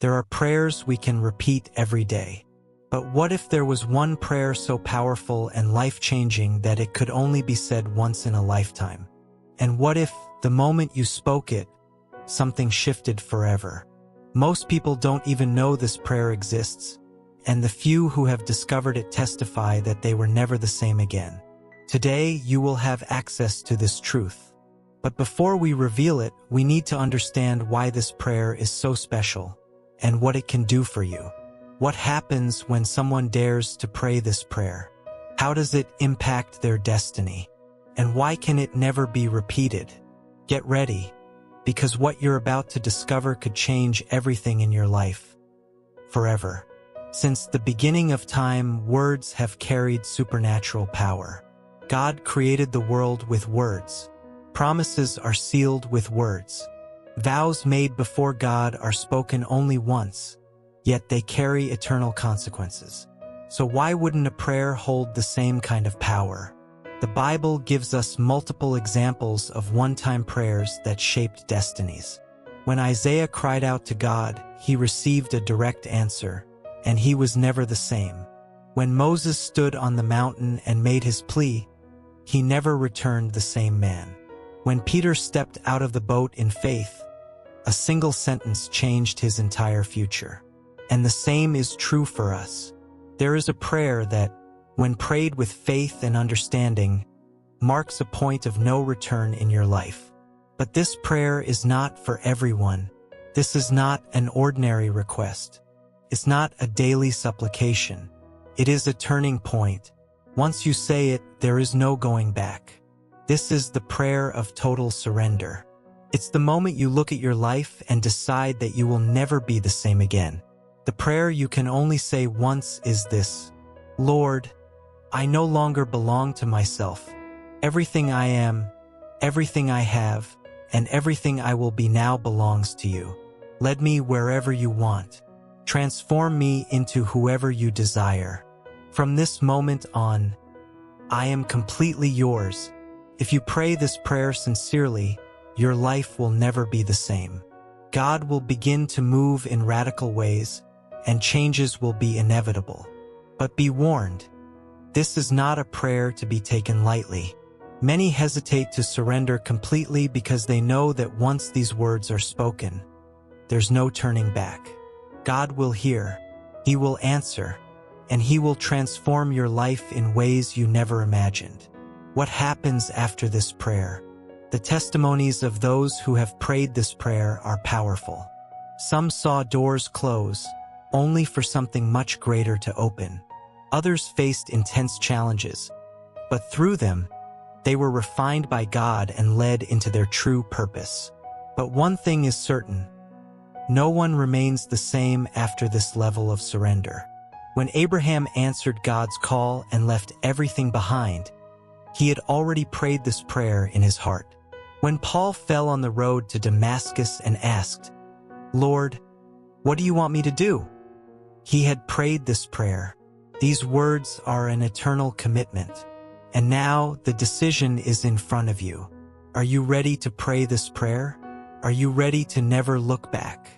There are prayers we can repeat every day. But what if there was one prayer so powerful and life-changing that it could only be said once in a lifetime? And what if, the moment you spoke it, something shifted forever? Most people don't even know this prayer exists, and the few who have discovered it testify that they were never the same again. Today, you will have access to this truth. But before we reveal it, we need to understand why this prayer is so special and what it can do for you. What happens when someone dares to pray this prayer? How does it impact their destiny? And why can it never be repeated? Get ready, because what you're about to discover could change everything in your life forever. Since the beginning of time, words have carried supernatural power. God created the world with words. Promises are sealed with words. Vows made before God are spoken only once, yet they carry eternal consequences. So why wouldn't a prayer hold the same kind of power? The Bible gives us multiple examples of one-time prayers that shaped destinies. When Isaiah cried out to God, he received a direct answer, and he was never the same. When Moses stood on the mountain and made his plea, he never returned the same man. When Peter stepped out of the boat in faith, a single sentence changed his entire future. And the same is true for us. There is a prayer that, when prayed with faith and understanding, marks a point of no return in your life. But this prayer is not for everyone. This is not an ordinary request. It's not a daily supplication. It is a turning point. Once you say it, there is no going back. This is the prayer of total surrender. It's the moment you look at your life and decide that you will never be the same again. The prayer you can only say once is this: Lord, I no longer belong to myself. Everything I am, everything I have, and everything I will be now belongs to you. Lead me wherever you want. Transform me into whoever you desire. From this moment on, I am completely yours. If you pray this prayer sincerely, your life will never be the same. God will begin to move in radical ways, and changes will be inevitable. But be warned, this is not a prayer to be taken lightly. Many hesitate to surrender completely because they know that once these words are spoken, there's no turning back. God will hear, He will answer, and He will transform your life in ways you never imagined. What happens after this prayer? The testimonies of those who have prayed this prayer are powerful. Some saw doors close, only for something much greater to open. Others faced intense challenges, but through them, they were refined by God and led into their true purpose. But one thing is certain: no one remains the same after this level of surrender. When Abraham answered God's call and left everything behind, he had already prayed this prayer in his heart. When Paul fell on the road to Damascus and asked, "Lord, what do you want me to do?" he had prayed this prayer. These words are an eternal commitment. And now the decision is in front of you. Are you ready to pray this prayer? Are you ready to never look back?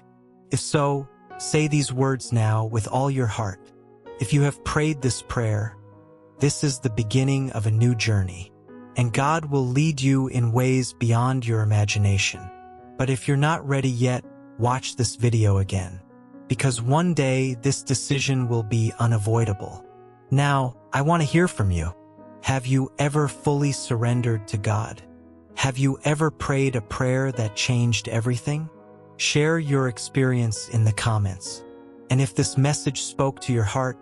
If so, say these words now with all your heart. If you have prayed this prayer, this is the beginning of a new journey, and God will lead you in ways beyond your imagination. But if you're not ready yet, watch this video again, because one day this decision will be unavoidable. Now, I want to hear from you. Have you ever fully surrendered to God? Have you ever prayed a prayer that changed everything? Share your experience in the comments. And if this message spoke to your heart,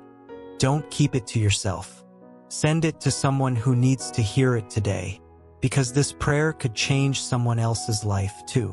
don't keep it to yourself. Send it to someone who needs to hear it today, because this prayer could change someone else's life too.